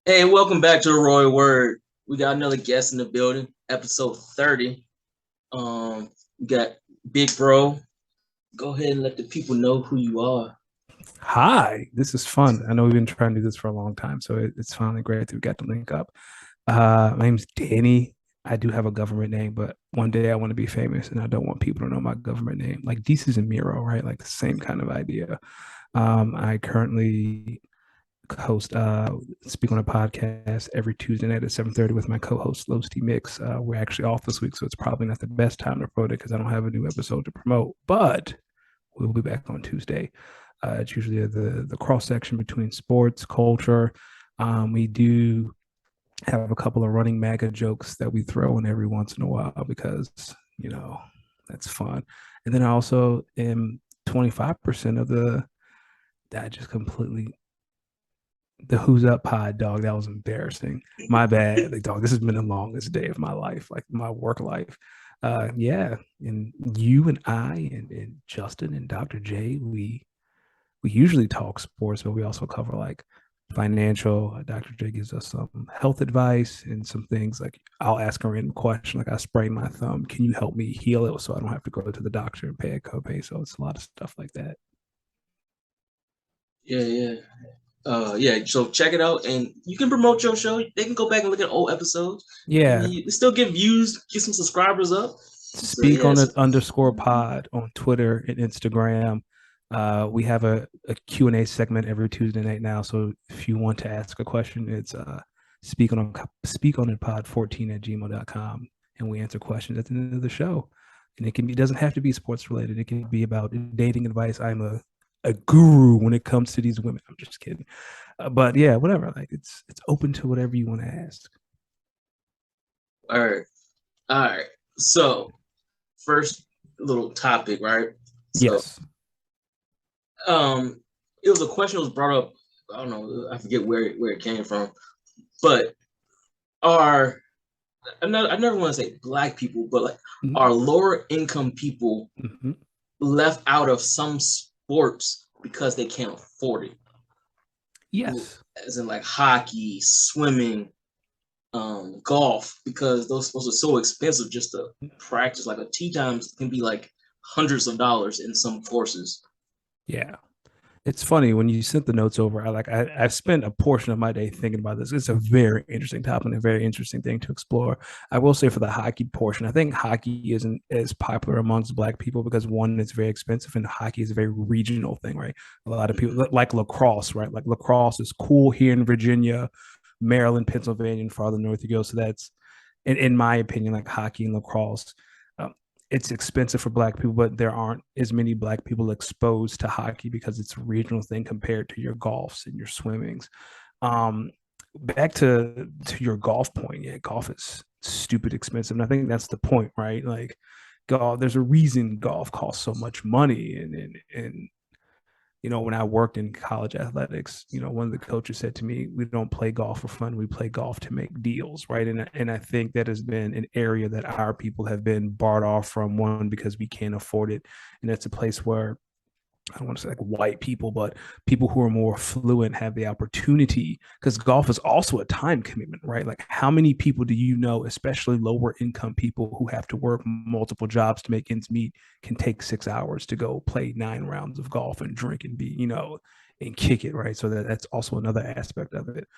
Hey, welcome back to the Roy Word. We got another guest in the building, episode 30. We got Big Bro. Go ahead and let the people know who you are. Hi, this is fun. I know we've been trying to do this for a long time, so it's finally great that we got to link up. My name's Danny. I do have a government name, but one day I want to be famous and I don't want people to know my government name. Like Desus and Miro, right? Like the same kind of idea. I currently host speak on a podcast every Tuesday night at 7:30 with my co-host Los T Mix. We're actually off this week, so it's probably not the best time to promote it because I don't have a new episode to promote, but we'll be back on Tuesday. It's usually the cross section between sports, culture. We do have a couple of running MAGA jokes that we throw in every once in a while because you know that's fun. And then I also am 25% of the that just completely the Who's Up pod, dog. That was embarrassing. My bad. Like, dog, this has been the longest day of my life, like my work life. Yeah. And you and I and Justin and Dr. J, we usually talk sports, but we also cover like financial. Dr. J gives us some health advice and some things like I'll ask a random question, like I sprained my thumb. Can you help me heal it so I don't have to go to the doctor and pay a copay? So it's a lot of stuff like that. Yeah, yeah. Yeah, so check it out and you can promote your show. They can go back and look at old episodes. And Yeah. you still get views, get some subscribers up. So Speak yeah, on it so, underscore pod on Twitter and Instagram. We have a Q&A segment every Tuesday night now. So if you want to ask a question, it's speak on it pod 14 at gmail.com. And we answer questions at the end of the show. And it doesn't have to be sports related. It can be about dating advice. I'm a guru when it comes to these women. I'm just kidding. But yeah, whatever. Like it's open to whatever you want to ask. all right. All right. So first little topic, right? So Yes. um it was a question that was brought up. I don't know, I forget where it came from, but are I never want to say black people, but like Mm-hmm. are lower income people Mm-hmm. left out of some sports because they can't afford it? Yes. As in like hockey, swimming, golf, because those sports are so expensive just to practice. Like a tee times can be like hundreds of dollars in some courses. Yeah. It's funny when you sent the notes over. I've spent a portion of my day thinking about this. It's a very interesting topic and a very interesting thing to explore. I will say for the hockey portion, I think hockey isn't as popular amongst black people because one, it's very expensive, and hockey is a very regional thing, right? A lot of people like lacrosse, right? Like lacrosse is cool here in Virginia, Maryland, Pennsylvania, and farther north you go. So that's in my opinion, like hockey and lacrosse, um, it's expensive for black people, but there aren't as many black people exposed to hockey because it's a regional thing compared to your golfs and your swimmings. Um, Back to your golf point, yeah, golf is stupid expensive, and I think that's the point, right? Like, golf, there's a reason golf costs so much money, and when I worked in college athletics, one of the coaches said to me, "We don't play golf for fun. We play golf to make deals." Right. And I think that has been an area that our people have been barred off from, one, because we can't afford it. And that's a place where I don't want to say like white people, but people who are more affluent have the opportunity, because golf is also a time commitment, right? Like, how many people do you know, especially lower income people who have to work multiple jobs to make ends meet, can take 6 hours to go play 9 rounds of golf and drink and and kick it, right? So that's also another aspect of it.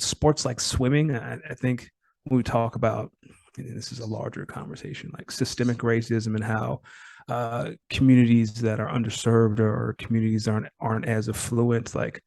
Sports like swimming, I think when we talk about, and this is a larger conversation, like systemic racism and how communities that are underserved or communities aren't as affluent, like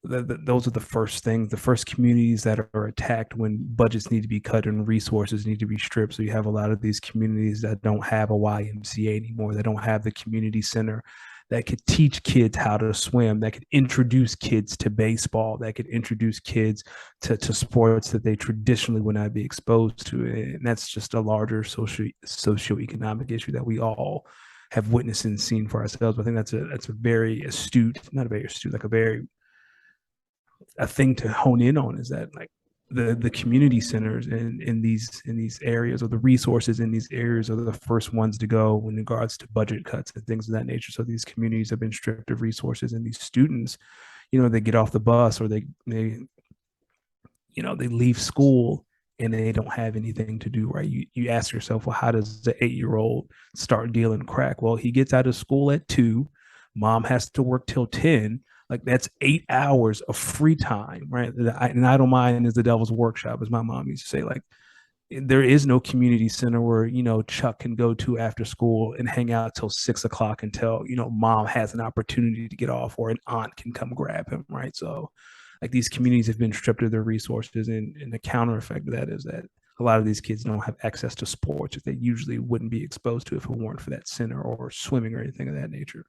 those are the first things, the first communities that are attacked when budgets need to be cut and resources need to be stripped. So you have a lot of these communities that don't have a YMCA anymore, they don't have the community center that could teach kids how to swim, that could introduce kids to baseball, that could introduce kids to sports that they traditionally would not be exposed to. And that's just a larger socioeconomic issue that we all have witnessed and seen for ourselves. I think that's a very astute, not a very astute, like a thing to hone in on, is that like the community centers in these areas, or the resources in these areas, are the first ones to go in regards to budget cuts and things of that nature. So these communities have been stripped of resources, and these students, they get off the bus, or they they leave school and they don't have anything to do, right? You ask yourself, well, how does the 8-year-old start dealing crack? Well, he gets out of school at 2, mom has to work till 10. Like that's 8 hours of free time, right? And I don't mind is the devil's workshop, as my mom used to say. Like there is no community center where Chuck can go to after school and hang out till 6 o'clock until mom has an opportunity to get off, or an aunt can come grab him, right? So like these communities have been stripped of their resources, and the counter effect of that is that a lot of these kids don't have access to sports that they usually wouldn't be exposed to if it weren't for that center or swimming or anything of that nature.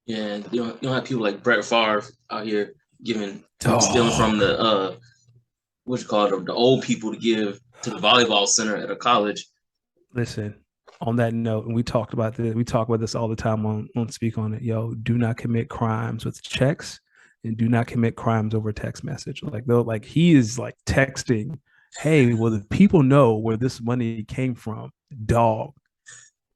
Yeah, you don't have people like Brett Favre out here giving stealing from Dog. the what you call it, the old people to give to the volleyball center at a college. Listen, on that note, and we talk about this all the time on Speak On It. Yo, do not commit crimes with checks, and do not commit crimes over text message. Like though, like he is like texting, hey, well, the people know where this money came from, dog.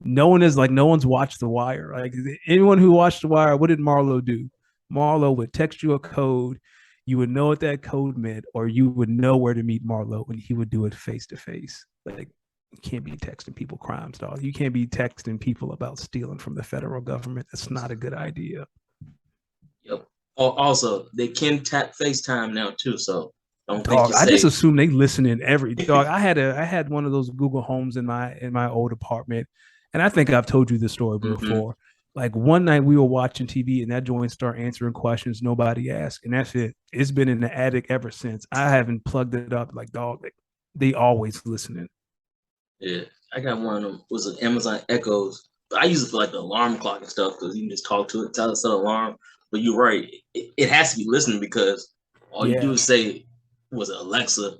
No one's watched The Wire. Like anyone who watched The Wire, what did Marlo do? Marlo would text you a code. You would know what that code meant, or you would know where to meet Marlo, and he would do it face to face. Like you can't be texting people crimes, dog. You can't be texting people about stealing from the federal government. That's not a good idea. Yep. Also, they can tap FaceTime now too, so don't think Dog, you're I just safe. assume they listen in every dog. I had one of those Google Homes in my old apartment, and I think I've told you this story Mm-hmm. before. Like one night we were watching TV and that joint started answering questions nobody asked, and that's it. It's been in the attic ever since. I haven't plugged it up. Like dog, they always listening. Yeah, I got one of them. Was it Amazon Echoes? But I use it for like the alarm clock and stuff because you can just talk to it, tell it set an alarm. But you're right, it has to be listening because all you do Yeah, is say, "Was it Alexa?"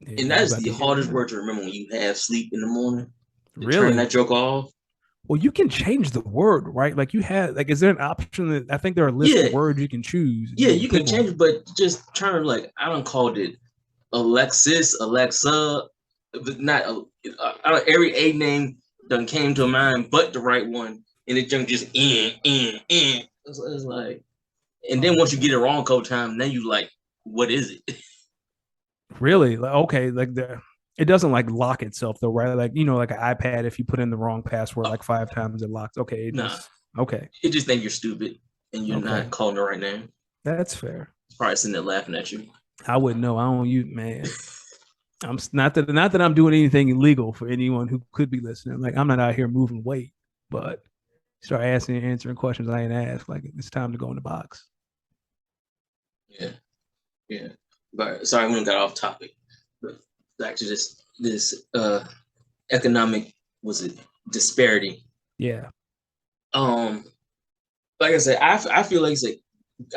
yeah, And that you is about the to hear hardest that. word to remember when you have sleep in the morning. To turn that Really? joke off. Well, you can change the word, right? Like you had, like, is there an option that I think there are a list Yeah, of words you can choose and yeah, you can you can pick change one. it, but just turn like I don't called it Alexis, Alexa, but not every A name done came to mind, but the right one, and it just in. It's like, and then Oh once you get it man. wrong, coach time, then you like, what is it? Really? Like, okay, like it doesn't like lock itself though, right? Like, like an iPad, if you put in the wrong password like 5 times, it locks. Okay, it Nah, just okay. it just think you're stupid and you're not Okay. calling the right name. That's fair. It's probably sitting there laughing at you. I wouldn't know. I don't use man. Not that I'm doing anything illegal for anyone who could be listening. Like I'm not out here moving weight, but start asking and answering questions I ain't asked. Like it's time to go in the box. Yeah, yeah. But sorry, we got off topic. But back to this economic, was it disparity? Yeah. Um, like I said, I feel like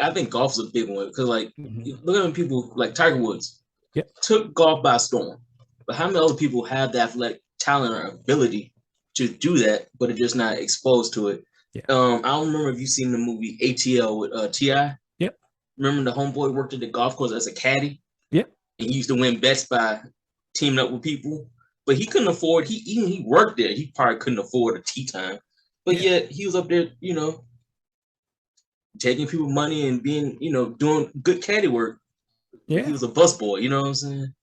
I think golf is a big one because like Mm-hmm. look at people like Tiger Woods Yep. took golf by storm, but how many other people have the athletic talent or ability to do that, but are just not exposed to it? Yeah. I don't remember if you've seen the movie ATL with Ti. Yep. Remember the homeboy worked at the golf course as a caddy, Yep. and he used to win bets by teaming up with people, but he couldn't afford. He worked there. He probably couldn't afford a tee time, but Yeah. yet he was up there, taking people money and being, doing good caddy work. He Yeah. was a busboy, you know what I'm saying?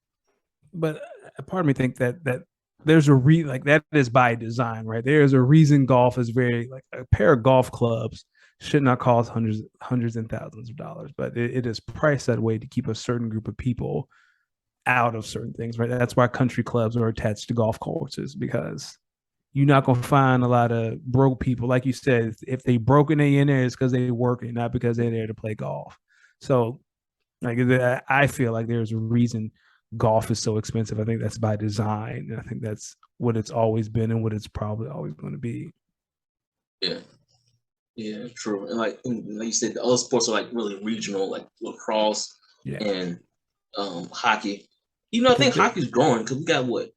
But a part of me think that there's like that is by design, right? There's a reason golf is very like a pair of golf clubs should not cost hundreds and thousands of dollars, but it is priced that way to keep a certain group of people out of certain things, right? That's why country clubs are attached to golf courses because you're not gonna find a lot of broke people. Like you said, if they broke and they in there, it's because they working, not because they're there to play golf. So like I feel like there's a reason golf is so expensive. I think that's by design. And I think that's what it's always been and what it's probably always going to be. Yeah, yeah, true. And like you said, the other sports are like really regional, like lacrosse Yeah. and hockey. I I think think that hockey's growing because we got what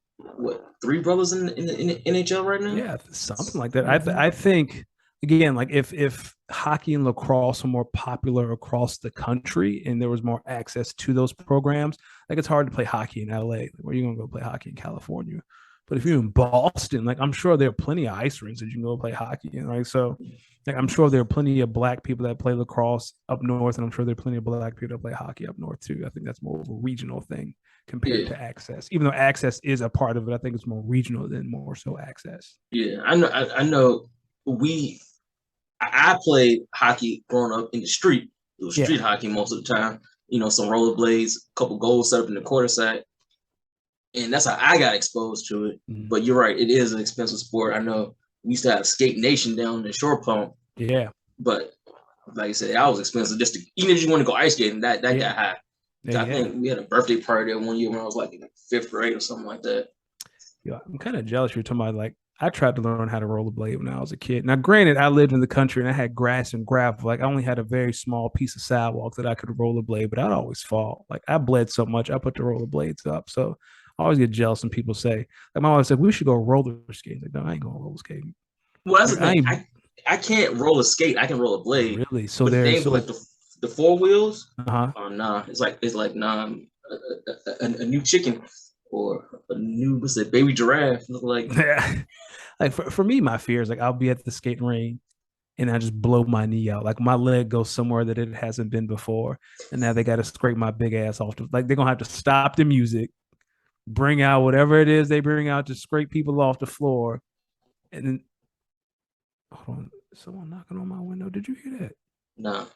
three brothers in the NHL right now. yeah, something like that. Mm-hmm. I think again, like if hockey and lacrosse are more popular across the country and there was more access to those programs, like it's hard to play hockey in LA. Like, where are you gonna go play hockey in California? But if you're in Boston, like I'm sure there are plenty of ice rinks that you can go play hockey in, right? So like I'm sure there are plenty of black people that play lacrosse up north, and I'm sure there are plenty of black people that play hockey up north too. I think that's more of a regional thing compared Yeah, to access. Even though access is a part of it, I think it's more regional than more so access. yeah. I know. We I played hockey growing up in the street. It was Yeah. street hockey most of the time. Some rollerblades, a couple goals set up in the quarter side, and that's how I got exposed to it. Mm. But you're right, it is an expensive sport. I know we used to have Skate Nation down in Shore Pump, Yeah. but like I said, that was expensive. Just to, even if you want to go ice skating, that Yeah. got high. I Yeah. think we had a birthday party that one year when I was like in fifth grade or something like that. Yeah. I'm kind of jealous you're talking about like I tried to learn how to rollerblade when I was a kid. Now, granted, I lived in the country and I had grass and gravel. Like I only had a very small piece of sidewalk that I could rollerblade, but I'd always fall. Like I bled so much, I put the rollerblades up. So I always get jealous when people say, like my mom said, we should go roller skating. Like, no, I ain't going roller skating. Well, that's Like the I thing. ain't I can't roller skate. I can roll a blade, really. So but the there's thing with like so the four wheels, huh. oh nah, it's like nah, a new chicken or a new what's it, baby giraffe. Look like Like for me, my fear is like I'll be at the skating ring and I just blow my knee out. Like my leg goes somewhere that it hasn't been before. And now they got to scrape my big ass off. Like they're going to have to stop the music, bring out whatever it is they bring out to scrape people off the floor. And then, hold on, someone knocking on my window. Did you hear that? nah.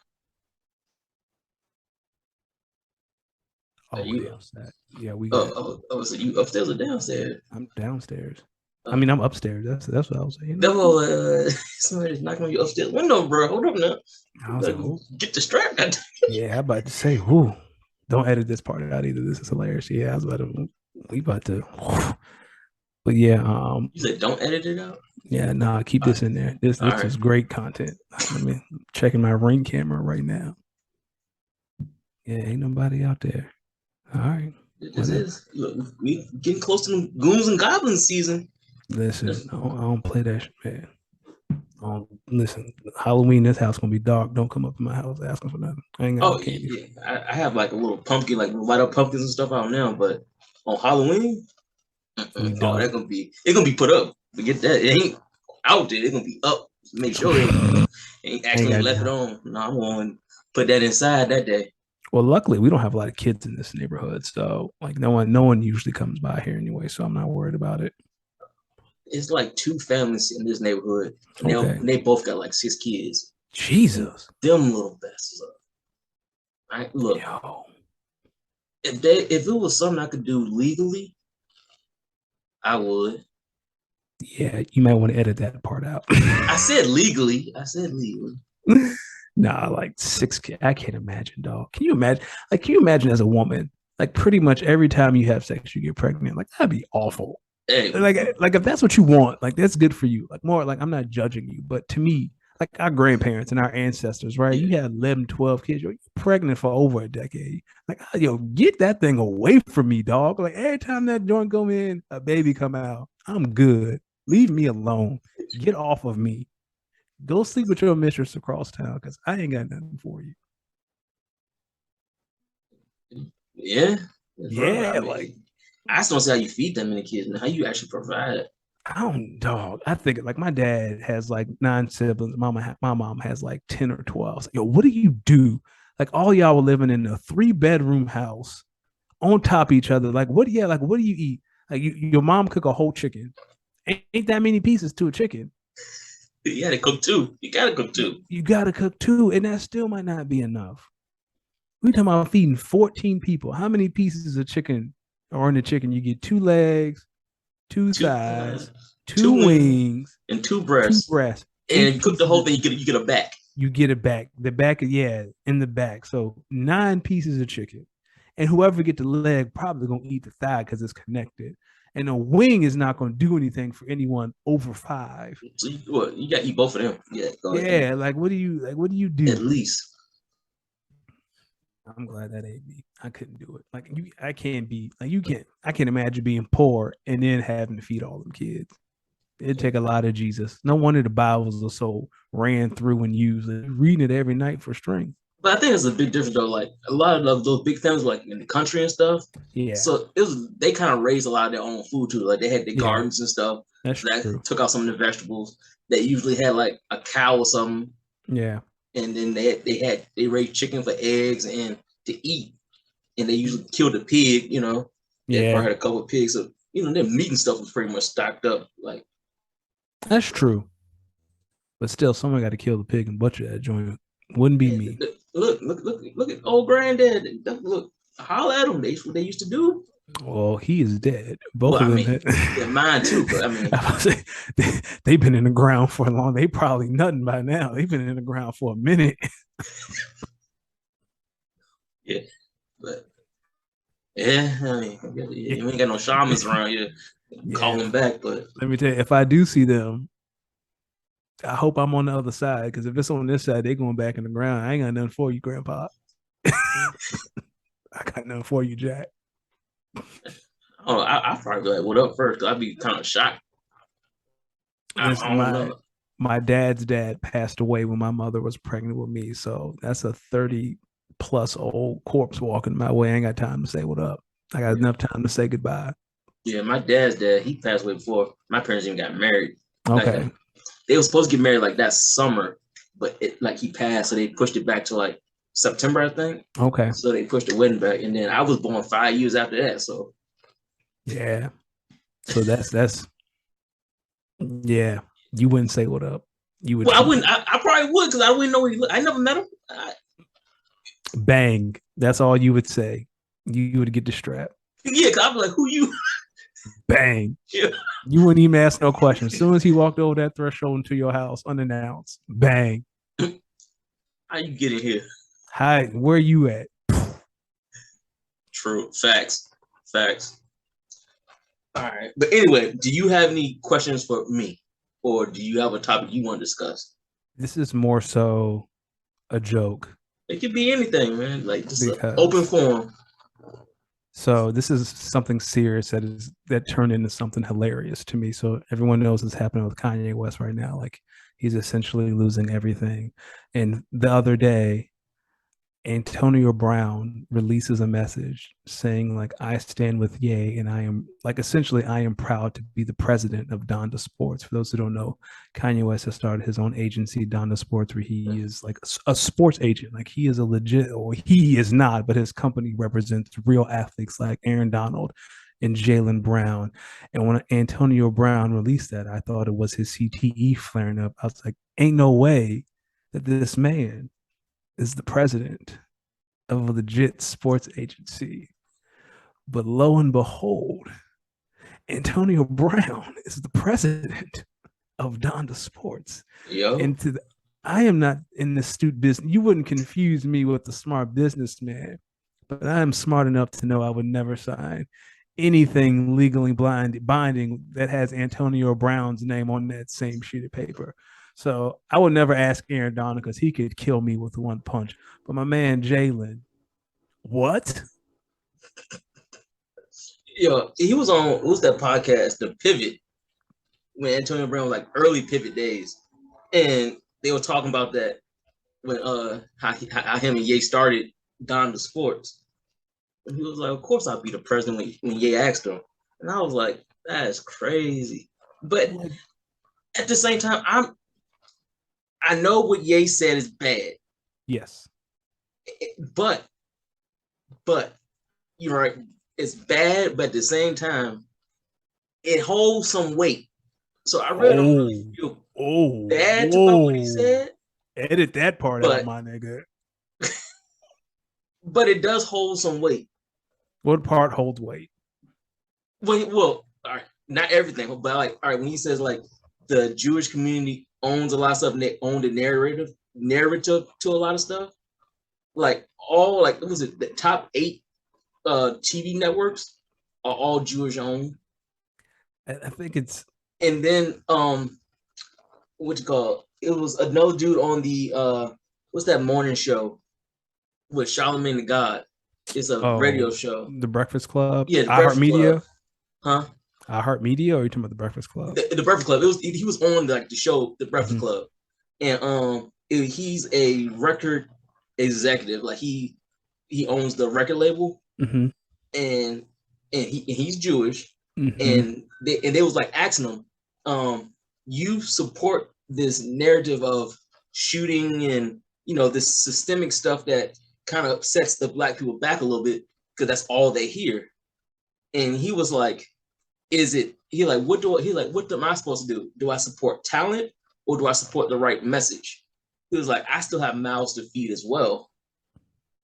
Are Oh, you? damn, sad. Yeah, we got. So you upstairs or downstairs? I'm downstairs. I Uh, mean, I'm upstairs. That's what I was saying. Devil, somebody's knocking on your upstairs window, bro. Hold up now. I You was like, better oh, get the strap. yeah, I'm about to say, whoo, don't edit this part out either. This is hilarious. Yeah, I was about to, we about to, whew. But yeah, You said don't edit it out. yeah, nah, keep All this in there. This right. is great content. Let me checking my ring camera right now. Yeah, ain't nobody out there. All right, This whatever. is look. We getting close to the goons and goblins season. Listen, I don't play that shit, man. Listen, Halloween, this house gonna be dark. Don't come up in my house asking for nothing. I ain't got no Oh candy. yeah, I have like a little pumpkin, like light up pumpkins and stuff out now. But on Halloween, We oh, done. that's gonna be it's gonna be put up. Forget that. It ain't out there. It's gonna be up. Make sure it ain't I ain't accidentally got left it no. on. No, I'm going to put that inside that day. Well, luckily we don't have a lot of kids in this neighborhood, so like no one usually comes by here anyway, so I'm not worried about it. It's like two families in this neighborhood, and Okay. they both got like six kids. And Jesus. them little bastards. I look Yo. if it was something I could do legally, I would. Yeah, you might want to edit that part out. I said legally. I said legally. Nah, like six kids. I can't imagine, dog. Can you imagine? Like, can you imagine as a woman, like pretty much every time you have sex, you get pregnant? Like, that'd be awful. Hey, Like if that's what you want, like that's good for you. Like more like I'm not judging you, but to me, like our grandparents and our ancestors, right? yeah. You had 11, 12 kids, you're pregnant for over a decade. Like, yo, get that thing away from me, dog. Like every time that joint come in, a baby come out, I'm good. Leave me alone. Get off of me. Go sleep with your mistress across town because I ain't got nothing for you. Yeah, bro. I Yeah, like mean, I just don't see how you feed that many kids and how you actually provide. I don't dog. I think like my dad has like 9 siblings. My mom has like 10 or 12. Yo, what do you do? Like all y'all were living in a 3 bedroom house on top of each other. Like what do you eat? Like your mom cook a whole chicken. Ain't that many pieces to a chicken. You gotta cook too. You gotta cook You, too. you gotta cook two, and that still might not be enough. We talking about feeding 14 people. How many pieces of chicken are in the chicken? You get 2 legs, two Two thighs, two two wings wings, and two two breasts. breasts, And eight you cook the pieces whole of thing, you get a back. you get it back. The back, yeah, in the back. So 9 pieces of chicken, and whoever get the leg probably gonna eat the thigh because it's connected. And a wing is not gonna do anything for anyone over 5. So you gotta eat both of them. Yeah, go ahead. Yeah, like what do you At do? least. I'm glad that ain't me. I couldn't do it. Like I can't be like you can't. I can't imagine being poor and then having to feed all them kids. It'd take a lot of Jesus. No wonder the Bibles are so ran through and used. Like, reading it every night for strength. But I think it's a big difference though. Like a lot of those big families, like in the country and stuff. Yeah, So it was they kind of raised a lot of their own food too. Like they had their yeah, gardens and stuff. that's So that true. took out some of the vegetables. They usually had like a cow or something, Yeah, and then they raised chicken for eggs and to eat. And they usually killed a pig. They yeah, probably had a couple of pigs. So their meat and stuff was pretty much stocked up. Like that's true. But still, someone got to kill the pig and butcher that joint. Wouldn't be me. look at old granddad. Look, holler at them. That's what they used to do. Well, he is dead. Both Well, of I them. mean, yeah, mine too. But I mean, They've been in the ground for a long. They probably nothing by now. They've been in the ground for a minute. yeah, but yeah, I mean, yeah, you ain't got no shamans around here. Call Yeah. them back, but Let me tell you, if I do see them, I hope I'm on the other side. Because if it's on this side, they're going back in the ground. I ain't got nothing for you, Grandpa. I got nothing for you, Jack. oh, I probably be like, "What up?" first. Cause I'd be kind of shocked. Listen, I don't know. my dad's dad passed away when my mother was pregnant with me. So that's a 30 plus old corpse walking my way. I ain't got time to say what up. I got enough time to say goodbye. Yeah, my dad's dad, he passed away before my parents even got married. Like Okay. they were supposed to get married like that summer, but he passed, so they pushed it back to like September, I think. Okay. So they pushed the wedding back, and then I was born 5 years after that. So Yeah. So that's yeah. You wouldn't say what up. You would well, I keep wouldn't. I probably would because I wouldn't know he looked. I never met him. bang. That's all you would say. You would get the strap. Yeah, because I'd be like, "Who you?" Bang. Yeah. You wouldn't even ask no questions. As soon as he walked over that threshold into your house unannounced, bang. How you get in here? Hi, where you at? True. Facts. Facts. All right. But anyway, do you have any questions for me, or do you have a topic you want to discuss? This is more so a joke It could be anything, man. Like just an open because forum. so this is something serious that turned into something hilarious to me. So everyone knows what's happening with Kanye West right now. Like he's essentially losing everything. And the other day, Antonio Brown releases a message saying like I stand with Ye and I am like essentially I am proud to be the president of Donda Sports. For those who don't know, Kanye West has started his own agency, Donda Sports, where he is like a sports agent. Like he is a legit, or he is not, but his company represents real athletes like Aaron Donald and Jalen Brown. And when Antonio Brown released that, I thought it was his CTE flaring up. I was like, ain't no way that this man is the president of a legit sports agency. But lo and behold, Antonio Brown is the president of Donda Sports. Yo. And I am not in the astute business. You wouldn't confuse me with the smart businessman, but I am smart enough to know I would never sign anything legally binding that has Antonio Brown's name on that same sheet of paper. So I would never ask Aaron Donald because he could kill me with one punch. But my man Jalen, what? Yo, he was on what's that podcast, The Pivot, when Antonio Brown was like early pivot days. And they were talking about that when how him and Ye started Donda Sports. And he was like, "Of course I'll be the president when Ye asked him." And I was like, "That's crazy." But at the same time, I know what Ye said is bad. Yes. But you're right, it's bad, but at the same time, it holds some weight. So I really don't really feel bad about what he said. Edit that part out, But my nigga. but it does hold some weight. What part holds weight? Well, all right, not everything, but like, all right, when he says like the Jewish community owns a lot of stuff and they own the narrative to a lot of stuff, like all like what was it, the top 8 TV networks are all Jewish owned. I think it's And then what you call it was another dude on the what's that morning show with Charlemagne the God. It's a radio show. The Breakfast Club. Yeah, the I Heart Breakfast Club. Media. Huh? I Heart Media, or are you talking about the Breakfast Club? The Breakfast Club. He was on like the show, The Breakfast Club, and he's a record executive. Like he owns the record label, Mm-hmm. and he's Jewish, Mm-hmm. and they was like asking him, you support this narrative of shooting and this systemic stuff that kind of sets the black people back a little bit because that's all they hear. And he was like, is it he like what am I supposed to do? Do I support talent or do I support the right message? He was like, I still have mouths to feed as well.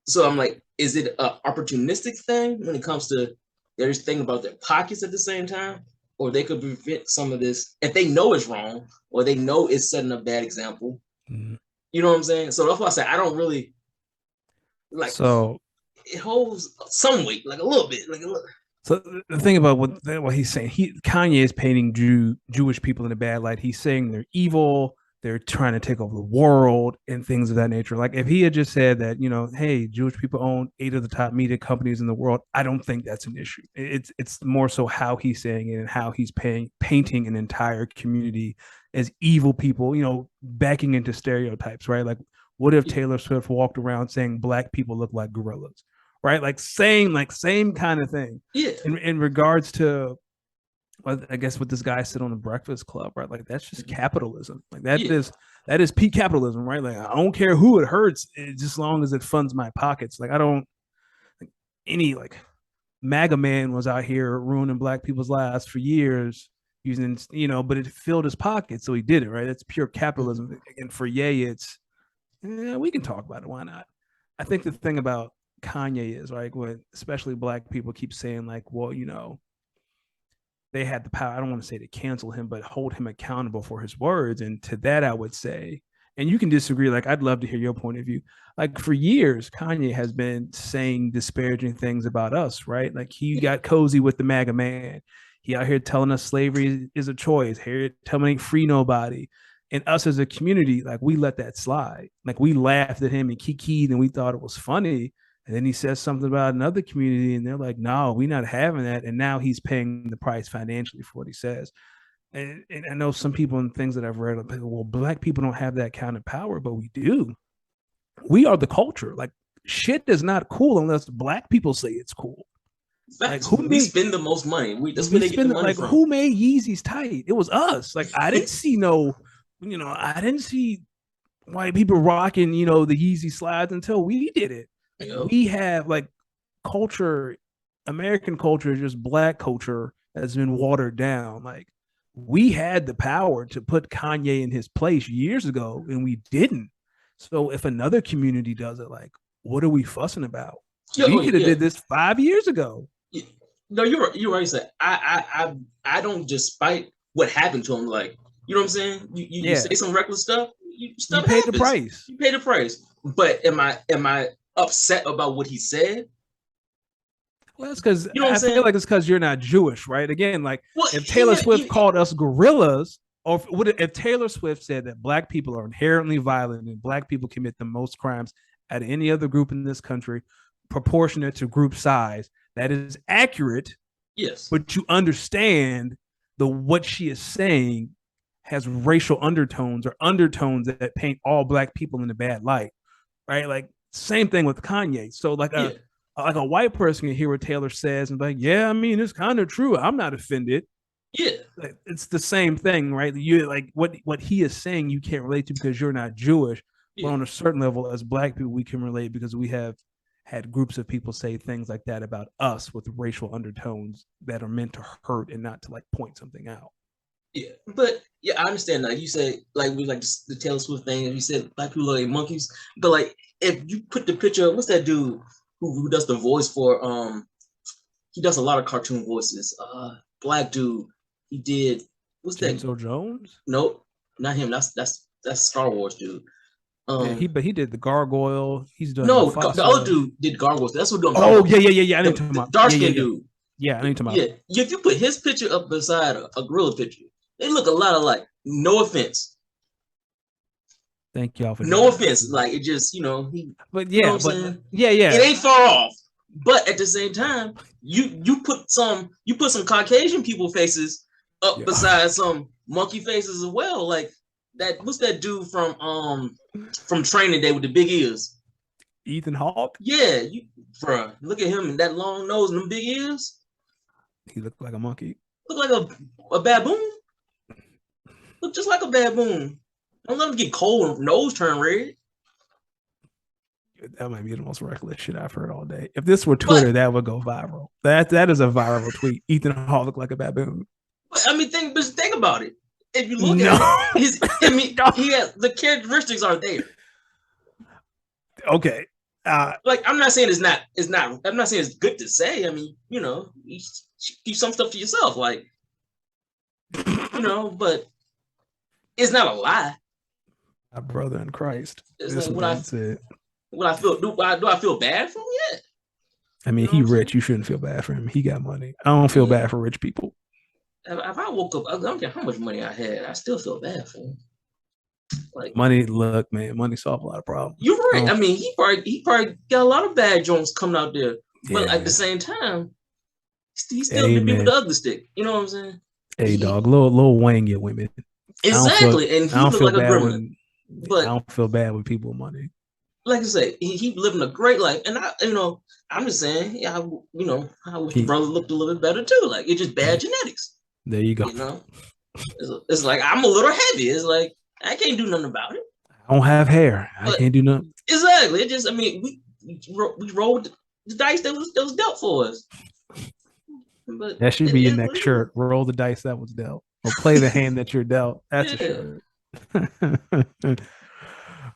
So I'm like, is it an opportunistic thing when it comes to they're just thinking about their pockets at the same time? Or they could prevent some of this if they know it's wrong or they know it's setting a bad example. Mm-hmm. You know what I'm saying? So that's why I say I don't really like So it holds some weight, like a little bit, like a little. So the thing about what he's saying, Kanye is painting Jewish people in a bad light. He's saying they're evil, they're trying to take over the world, and things of that nature. Like if he had just said that, hey, Jewish people own 8 of the top media companies in the world, I don't think that's an issue. It's more so how he's saying it and how he's painting an entire community as evil people, backing into stereotypes, right? Like what if Taylor Swift walked around saying black people look like gorillas? Right? Like same kind of thing. Yeah. In regards to, I guess what this guy said on the Breakfast Club, right? Like that's just capitalism. Like Yeah. that is peak capitalism, right? Like I don't care who it hurts, just as long as it funds my pockets. Like I don't like any like MAGA man was out here ruining black people's lives for years using but it filled his pocket, so he did it, right? That's pure capitalism. And for Ye, it's we can talk about it. Why not? I think the thing about Kanye is like when especially black people keep saying like, well, they had the power. I don't want to say to cancel him, but hold him accountable for his words. And to that, I would say, and you can disagree. Like, I'd love to hear your point of view. Like, for years, Kanye has been saying disparaging things about us, right? Like, he got cozy with the MAGA man. He out here telling us slavery is a choice. Here, telling free nobody. And us as a community, like, we let that slide. Like, we laughed at him and kikied and we thought it was funny. And then he says something about another community, and they're like, "No, we're not having that." And now he's paying the price financially for what he says. And I know some people and things that I've read, like, well, black people don't have that kind of power, but we do. We are the culture. Like shit is not cool unless black people say it's cool. Like Facts. We spend the most money. That's where they get the money like from. who made Yeezys tight? It was us. Like I didn't see I didn't see white people rocking, the Yeezy slides until we did it. Like, we have like culture, American culture is just black culture that's been watered down. Like we had the power to put Kanye in his place years ago and we didn't. So if another community does it, like what are we fussing about? We could have did this 5 years ago. Yeah. No, you're right. You're right. Said I don't despite what happened to him. Like you know what I'm saying. You say some reckless stuff. You pay the price. You pay the price. But am I upset about what he said? Well, that's because I feel like it's because you're not Jewish, right? Again, like if Taylor Swift called us gorillas, or if Taylor Swift said that black people are inherently violent and black people commit the most crimes out of any other group in this country, proportionate to group size, that is accurate. Yes. But you understand what she is saying has racial undertones or undertones that paint all black people in a bad light, right? Like same thing with Kanye. So like a white person can hear what Taylor says and be like, yeah, I mean, it's kind of true. I'm not offended. Yeah. Like, it's the same thing, right? You like what he is saying you can't relate to because you're not Jewish. Yeah. But on a certain level, as black people, we can relate because we have had groups of people say things like that about us with racial undertones that are meant to hurt and not to like point something out. Yeah, but I understand that. You say like we like the Taylor Swift thing, and you said black people are like monkeys. But like if you put the picture, what's that dude who does the voice for he does a lot of cartoon voices. Black dude. He did what's James that? Earl Jones? Nope, not him. That's Star Wars dude. Yeah, he did the Gargoyle. He's done the other dude did Gargoyles. That's what I'm talking about. Yeah. I know the dark skinned dude. Yeah, I know talking about. Yeah, if you put his picture up beside a gorilla picture, they look a lot alike. No offense. Thank y'all for no offense. That. Like it just, he. But yeah, yeah. It ain't far off. But at the same time, you put some Caucasian people faces up beside some monkey faces as well. Like that. What's that dude from Training Day with the big ears? Ethan Hawke. Yeah, bruh, look at him and that long nose and them big ears. He looked like a monkey. Look like a baboon. Look just like a baboon. Don't let him get cold and nose turn red. That might be the most reckless shit I've heard all day. If this were Twitter, But, that would go viral. That is a viral tweet. Ethan Hawke looked like a baboon. I mean, think about it. If you look No. at it, he has the characteristics are there. Okay. Like I'm not saying it's not. I'm not saying it's good to say. I mean, you keep some stuff to yourself, like but it's not a lie. My brother in Christ. It's This like man said. what I feel. Do I feel bad for him yet? I mean, he rich. You shouldn't feel bad for him. He got money. I don't feel bad for rich people. If I woke up, I don't care how much money I had, I still feel bad for him. Like money, look, man, money solves a lot of problems. You're right. I mean, he probably got a lot of bad joints coming out there, but Yeah. at the same time, he still be with the ugly stick. You know what I'm saying? Hey, dog, Lil Wayne get women. Exactly, and he look like a gremlin. But I don't feel bad with people with money. Like I say, he living a great life, and I'm just saying, yeah, I wish the brother looked a little bit better too. Like it's just bad genetics. There you go. It's like I'm a little heavy. It's like I can't do nothing about it. I don't have hair. I can't do nothing. Exactly. It just, I mean, we rolled the dice that was dealt for us. But that should be your next shirt. Roll the dice that was dealt, or play the hand that you're dealt. That's a shirt.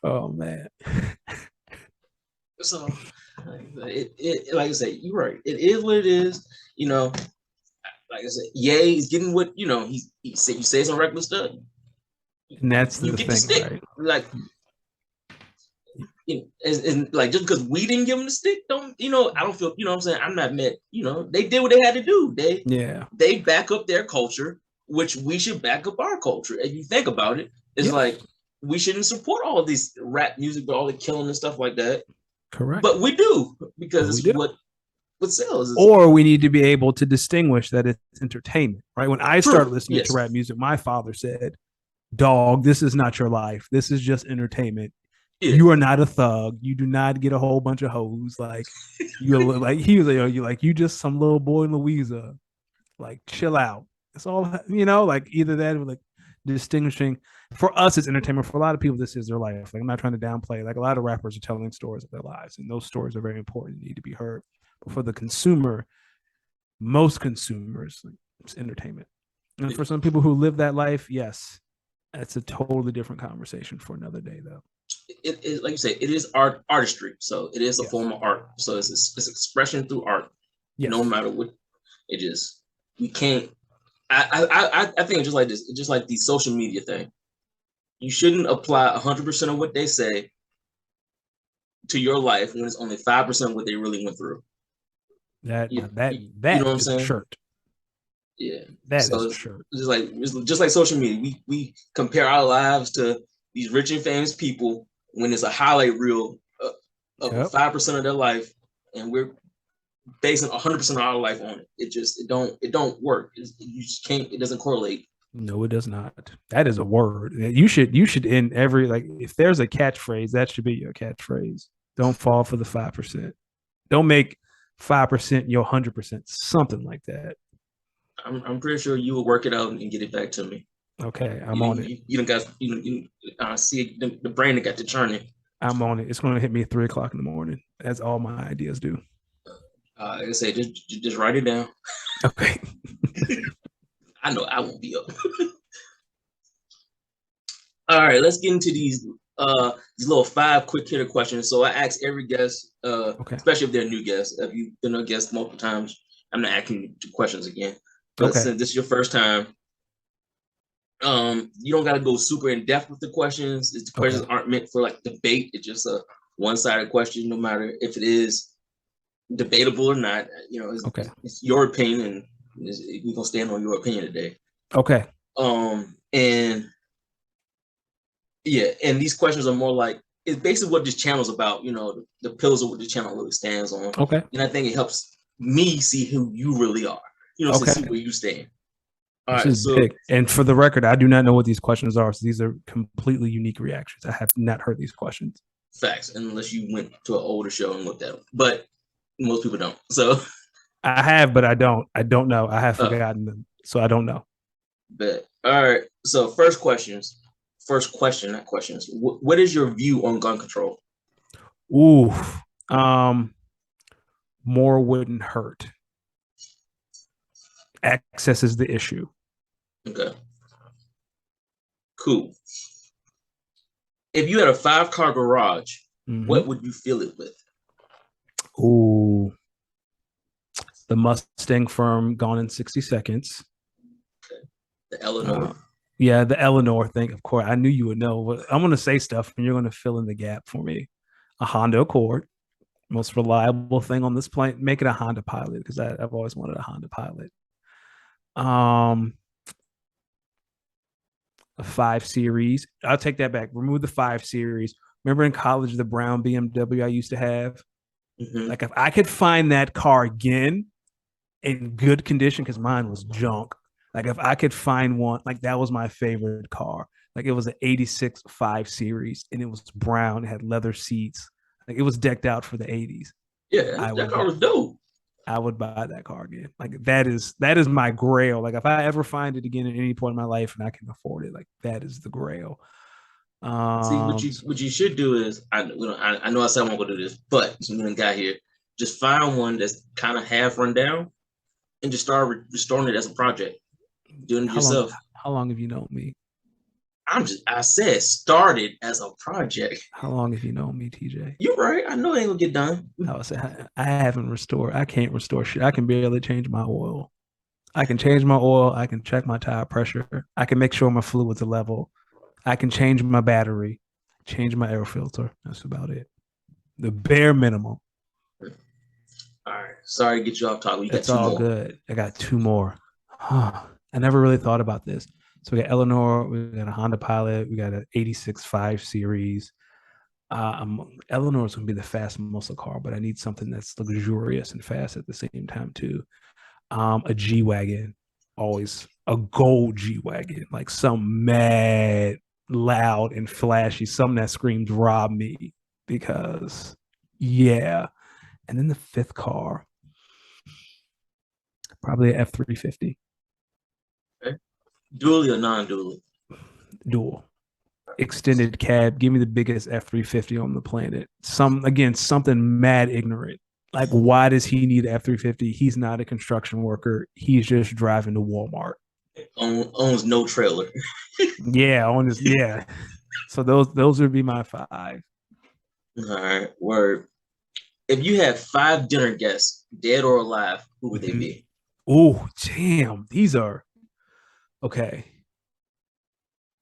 Oh man. So, like I said, you're right. It is what it is. Like I said, Ye is getting what he said. You say some reckless stuff, and that's the thing, right? Like, and like just because we didn't give them the stick, don't I don't feel what I'm saying. I'm not mad. They did what they had to do. They back up their culture, which we should back up our culture. If you think about it, it's like we shouldn't support all of these rap music, but all the killing and stuff like that. Correct. But we do because it's what sells. Or we need to be able to distinguish that it's entertainment, right? When I started listening to rap music, my father said, "Dog, this is not your life. This is just entertainment. Yeah. You are not a thug. You do not get a whole bunch of hoes. Like you're like he was like you just some little boy in Louisa. Like chill out. It's all like either that or like distinguishing. For us, it's entertainment. For a lot of people, this is their life. Like I'm not trying to downplay. Like a lot of rappers are telling stories of their lives, and those stories are very important and need to be heard. But for the consumer, most consumers, it's entertainment. And for some people who live that life, yes, that's a totally different conversation for another day, though. It like you say, it is artistry. So it is a form of art. So it's expression through art. Yes. No matter what it is. We can't. I think it's just like this. It's just like the social media thing. You shouldn't apply 100% of what they say to your life when it's only 5% of what they really went through. That you know what I'm saying? Shirt. Yeah, that is a shirt. Just like social media, we compare our lives to these rich and famous people when it's a highlight reel of 5% of their life, and we're basing 100% of our life on it. It don't work. You just can't. It doesn't correlate. No, it does not. That is a word. You should end every, like, if there's a catchphrase, that should be your catchphrase. Don't fall for the 5%. Don't make 5% your 100%. Something like that. I'm pretty sure you will work it out and get it back to me. Okay, I'm on it. You don't got see the brain that got to churning. I'm on it. It's going to hit me at 3:00 in the morning, as all my ideas do. Like I say, just write it down. Okay. I know I won't be up. All right, let's get into these little 5 quick hitter questions. So I ask every guest, especially if they're a new guest. If you've been a guest multiple times, I'm not asking you questions again. But since this is your first time, you don't got to go super in depth with the questions. The questions aren't meant for like debate. It's just a one-sided question, no matter if it is debatable or not. It's your opinion, and we're gonna stand on your opinion today. Okay. And these questions are more like, it's basically what this channel is about. The pillars of what the channel really stands on. Okay. And I think it helps me see who you really are. To see where you stand. All right, is big. And for the record, I do not know what these questions are. So these are completely unique reactions. I have not heard these questions. Facts, unless you went to an older show and looked at them, but most people don't. So, I have, but I don't. I don't know. I have uh, forgotten them, so I don't know. but all right. So, first questions. First question, not questions. What is your view on gun control? Ooh, um, more wouldn't hurt. Access is the issue. Okay, cool. If you had a five-car garage, what Mm-hmm. would you fill it with? Ooh, the Mustang from Gone in 60 Seconds. The Eleanor. Uh, yeah, the Eleanor thing. Of course, I knew you would know. But I'm going to say stuff, and you're going to fill in the gap for me. A Honda Accord, most reliable thing on this plane. Make it a Honda Pilot because I've always wanted a Honda Pilot. Um, a 5 Series. I'll take that back. Remove the 5 Series. Remember in college the brown BMW I used to have? Mm-hmm. Like if I could find that car again in good condition, because mine was junk. Like if I could find one, like that was my favorite car. Like it was an 86 5 Series and it was brown, it had leather seats. Like it was decked out for the 80s. Yeah, I that would car was dope. I would buy that car again. Like that is my grail. Like if I ever find it again at any point in my life and I can afford it, like that is the grail. See, So what you should do is, I know I said I won't go do this, but some new guy here, just find one that's kind of half run down and just start restoring it as a project, doing it how long yourself. how long have you known me? I said started as a project. How long have you known me, TJ? You're right. I know it ain't gonna get done. I would say I haven't restored. I can't restore shit. I can barely change my oil. I can change my oil. I can check my tire pressure. I can make sure my fluids are level. I can change my battery, change my air filter. That's about it. The bare minimum. All right. Sorry to get you off topic. You got It's two all more. good. I got two more. I never really thought about this. So we got Eleanor, we got a Honda Pilot, we got an 86 5 Series. Eleanor is going to be the fast muscle car, but I need something that's luxurious and fast at the same time too. A G wagon, always a gold G wagon, like some mad, loud and flashy, something that screams "rob me," because yeah. And then the fifth car, probably an F-350 Okay. Dually or non-dually? dual extended cab. Give me the biggest F-350 on the planet. Something mad ignorant. Like, why does he need F-350? He's not a construction worker. He's just driving to Walmart. Owns no trailer. Yeah, on his yeah. So those would be my five. All right. Word. If you had five dinner guests, dead or alive, who would they Mm-hmm. be? Oh, damn. These are okay.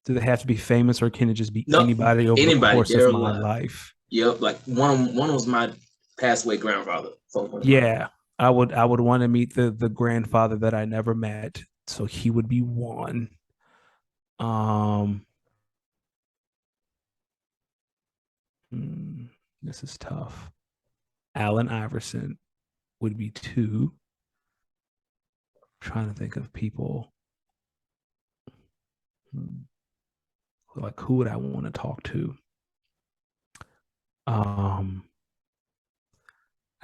Do they have to be famous or can it just be No, anybody over the anybody, course dead of or my alive. life? Yep. Like one was my passed away grandfather. Yeah. I would want to meet the grandfather that I never met. So he would be one. Um hmm, this is tough. Allen Iverson would be two. I'm trying to think of people. Hmm, like who would I want to talk to? Um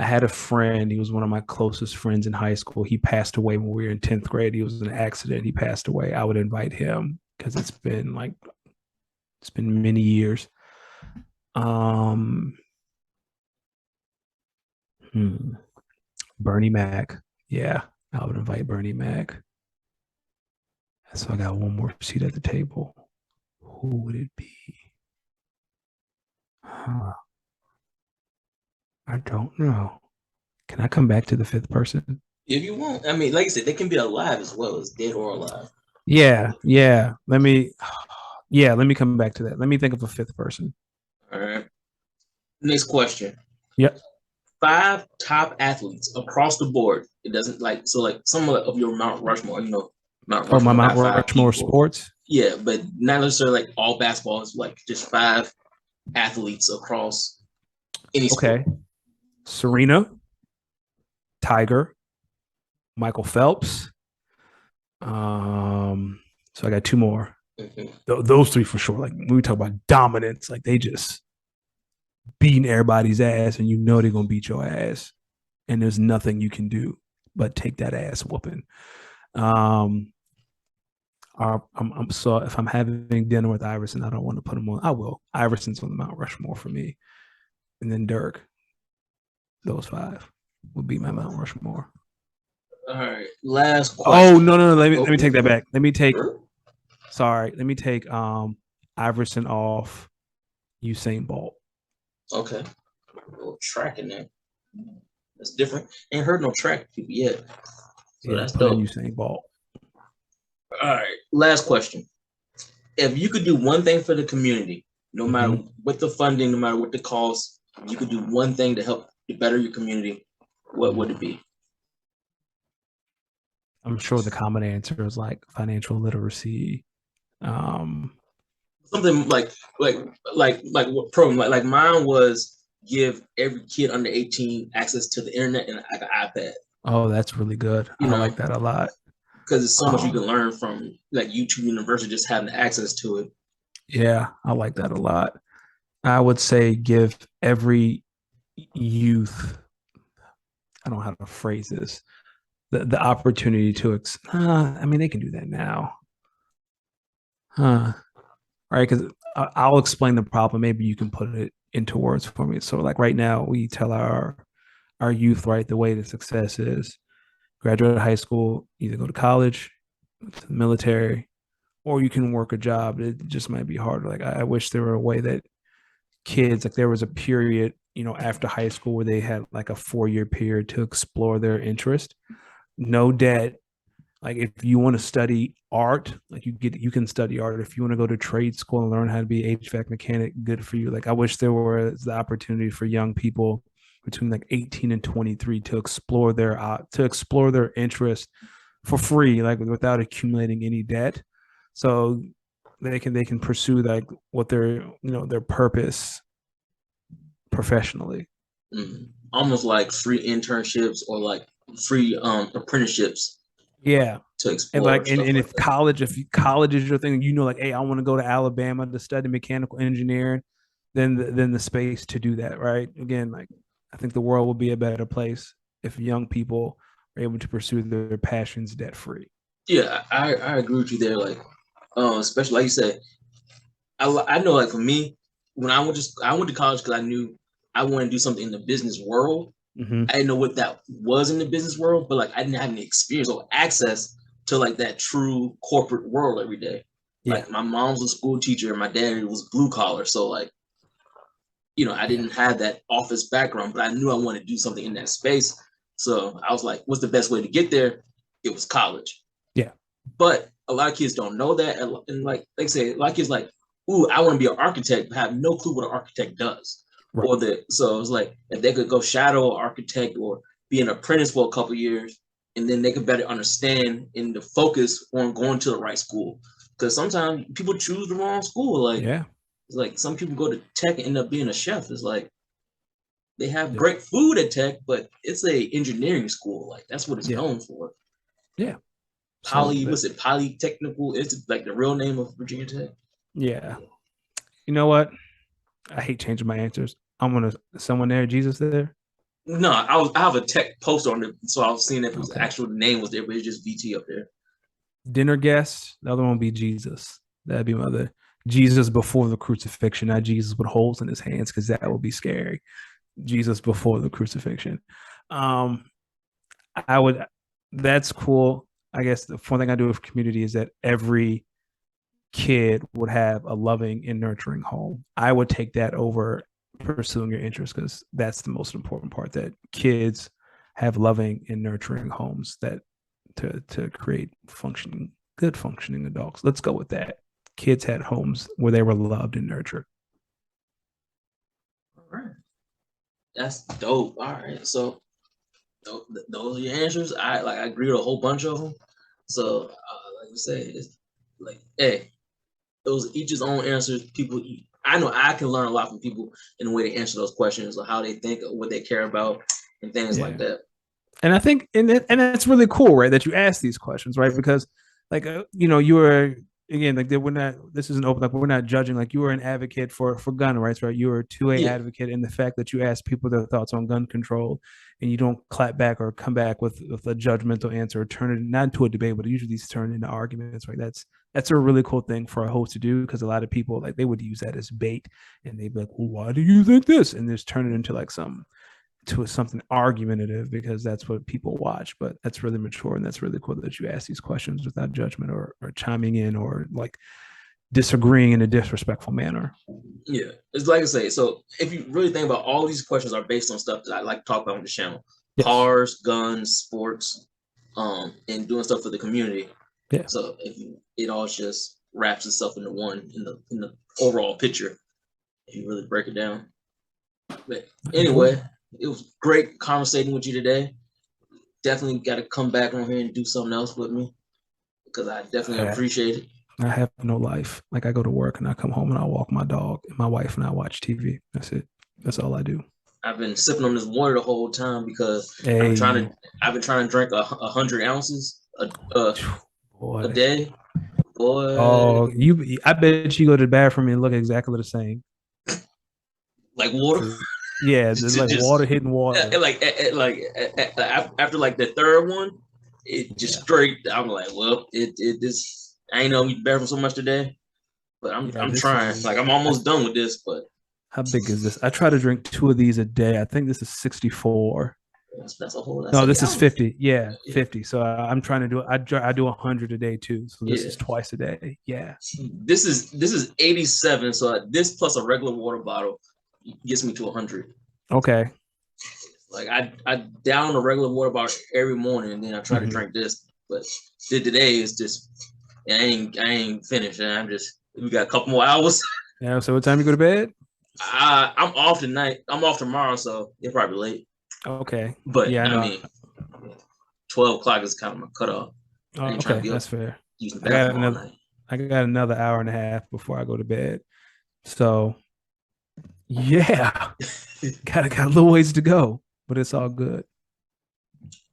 I had a friend. He was one of my closest friends in high school. He passed away when we were in 10th grade. He was in an accident. He passed away. I would invite him because it's been many years. Um, hmm, Bernie Mac. Yeah, I would invite Bernie Mac. So I got one more seat at the table. Who would it be? Huh, I don't know. Can I come back to the fifth person? If you want, I mean, like I said, they can be alive as well as dead or alive. Yeah, yeah. Let me come back to that. Let me think of a fifth person. All right. Next question. Yep. Five top athletes across the board. It doesn't like so like some of your Mount Rushmore, Mount Oh, my Rushmore Mount got five Rushmore people. sports. Yeah, but not necessarily like all basketball is like just five athletes across any sport. Okay. Serena, Tiger, Michael Phelps. Um, so I got two more. Mm-hmm. Those three for sure. Like when we talk about dominance, like they just beating everybody's ass, and you know they're gonna beat your ass, and there's nothing you can do but take that ass whooping. Um, I'm so if I'm having dinner with Iverson, I don't want to put him on. I will. Iverson's on the Mount Rushmore for me, and then Dirk. Those five would be my Mount Rushmore. All right, last Oh question. no, no, no. Let me Oh, take that back. Let me take sure. sorry. Let me take Iverson off Usain Bolt. Okay, a little track in there. That's different. Ain't heard no track people yet, so Yeah, that's put in dope. Usain Bolt. All right, last question. If you could do one thing for the community, no matter Mm-hmm. what the funding, no matter what the cost, you could do one thing to help better your community, what Mm-hmm. would it be? I'm sure the common answer is like financial literacy. Um, Something like what program like mine was give every kid under 18 access to the internet and like an iPad. oh, that's really good. You I know, like that a lot. because there's so much you can Um, learn from like YouTube University just having access to it. yeah, I like that a lot. I would say give every youth, I don't know how to phrase this, the opportunity to, I mean, they can do that now. Huh. Right. Because I'll explain the problem. Maybe you can put it into words for me. So, like right now, we tell our youth, right, the way to success is graduate high school, either go to college, to the military, or you can work a job. It just might be harder. Like I wish there were a way that kids, like there was a period, after high school where they had like a 4-year period to explore their interest. No debt. Like if you want to study art, like you can study art. If you want to go to trade school and learn how to be HVAC mechanic, good for you. Like I wish there was the opportunity for young people between like 18 and 23 to explore their interest for free, like without accumulating any debt. So they can pursue like what their purpose professionally. Almost like free internships or like free apprenticeships Yeah. to And explore like stuff and like that. if college is your thing, like, hey, I want to go to Alabama to study mechanical engineering, then the space to do that, right? Again, like I think the world will be a better place if young people are able to pursue their passions debt free. Yeah, I agree with you there. Like, especially like you said, I know like for me, when I went to college because I knew I wanted to do something in the business world. Mm-hmm. I didn't know what that was in the business world, but like I didn't have any experience or access to like that true corporate world every day. Yeah. Like my mom's a school teacher and my dad was blue collar, so like I Yeah. didn't have that office background, but I knew I wanted to do something in that space. So I was like, what's the best way to get there? It was college. Yeah. But a lot of kids don't know that, and like they say, a lot of kids like, "Ooh, I want to be an architect," but have no clue what an architect does. Right. Or that, so it's like if they could go shadow an architect or be an apprentice for a couple years, and then they could better understand and the focus on going to the right school. Because sometimes people choose the wrong school. Like Yeah. it's like some people go to tech and end up being a chef. It's like they have Yeah. great food at tech, but it's a engineering school. Like that's what it's Yeah. known for. Yeah. So What's it? Polytechnical. It's like the real name of Virginia Tech. yeah. You know what? I hate changing my answers. I'm gonna someone there, Jesus there. No, I have a tech post on it, so I was seeing if it was Okay. actual name was there, but it's just VT up there. Dinner guest. The other one would be Jesus. That'd be my other Jesus before the crucifixion, not Jesus with holes in his hands, because that would be scary. Jesus before the crucifixion. Um, I would. That's cool. I guess the one thing I do with community is that every kid would have a loving and nurturing home. I would take that over pursuing your interests because that's the most important part. That kids have loving and nurturing homes that to create good functioning adults. Let's go with that. Kids had homes where they were loved and nurtured. All right, that's dope. All right, so those are your answers. I agree with a whole bunch of them. So like you say, it's like hey, those each his own answers. People, I know I can learn a lot from people in the way they answer those questions or how they think, or what they care about, and things like Yeah. that. And I think, and that's really cool, right? That you ask these questions, right? Because, like, you were. again, like we're not. This isn't open. Like we're not judging. Like you were an advocate for gun rights, right? You were a 2A Yeah, advocate, and the fact that you ask people their thoughts on gun control, and you don't clap back or come back with a judgmental answer or turn it not into a debate, but usually it's turned into arguments. Right? That's a really cool thing for a host to do because a lot of people like they would use that as bait, and they'd be like, "Well, why do you think this?" And just turn it into like something argumentative because that's what people watch. But that's really mature and that's really cool that you ask these questions without judgment or chiming in or like disagreeing in a disrespectful manner. yeah. It's like I say. So if you really think about all these questions are based on stuff that I like to talk about on the channel: Yes. cars, guns, sports, and doing stuff for the community. Yeah. So it all just wraps itself into one in the overall picture. If you really break it down. But Enjoy. anyway, it was great conversating with you today. Definitely got to come back on here and do something else with me because I definitely I, appreciate it. I have no life. Like I go to work and I come home and I walk my dog and my wife and I watch TV. That's it. That's all I do. I've been sipping on this water the whole time because Hey, I've been trying to drink 100 ounces a boy. day. Boy, Oh, I bet you go to the bathroom and look exactly the same. like water. Yeah, just, there's just, like water just hitting water. after like the third one, it just Yeah. straight. I'm like, well, it this I ain't know we bathroom so much today, but Yeah, I'm this trying. Like is I'm almost done with this, but how big is this? I try to drink two of these a day. I think this is 64. that's No, a this is gallon. 50. Yeah, Yeah, 50. So I'm trying to do I do 100 a day too. So this yeah. is twice a day. Yeah. This is 87. So this plus a regular water bottle gets me to 100. Okay. Like I down a regular water bottle every morning, and then I try to Mhm. drink this. But today is just I ain't finished, and we got a couple more hours. Yeah. So what time you go to bed? I'm off tonight. I'm off tomorrow, so it's probably late. Okay. But Yeah, I I know. mean, 12 o'clock is kind of my cutoff. I ain't trying to Okay, be up that's fair. using the I got bathroom all another night. I got another hour and a half before I go to bed. So yeah, got a little ways to go, but it's all good.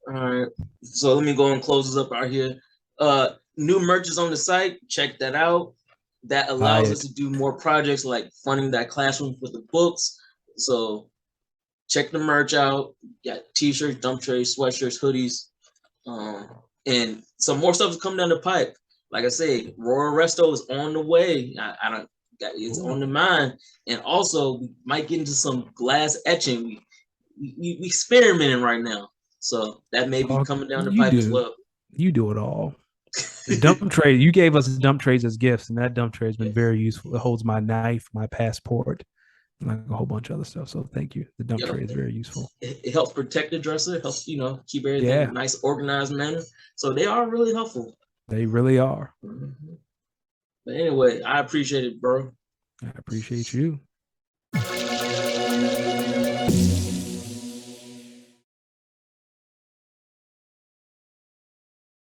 All right. So let me go and close this up out here. New merch is on the site. Check that out. That Buy allows us it. to do more projects like funding that classroom with the books. So check the merch out. Got t-shirts, dump trays, sweatshirts, hoodies, um, and some more stuff is coming down the pipe. Like I say, Royal Resto is on the way. I don't got it's Ooh. on the mind, and also we might get into some glass etching. We experimenting right now, so that may be Dog, coming down the you pipe as do. well. You do it all. The dump tray, you gave us dump trays as gifts, and that dump tray has been Yes. very useful. It holds my knife, my passport, and like a whole bunch of other stuff. So thank you. The dump Yep. tray is very useful. It helps protect the dresser. It helps keep everything Yeah, nice, organized manner. So they are really helpful. they really are. Mhm. But anyway, I appreciate it, bro. I appreciate you.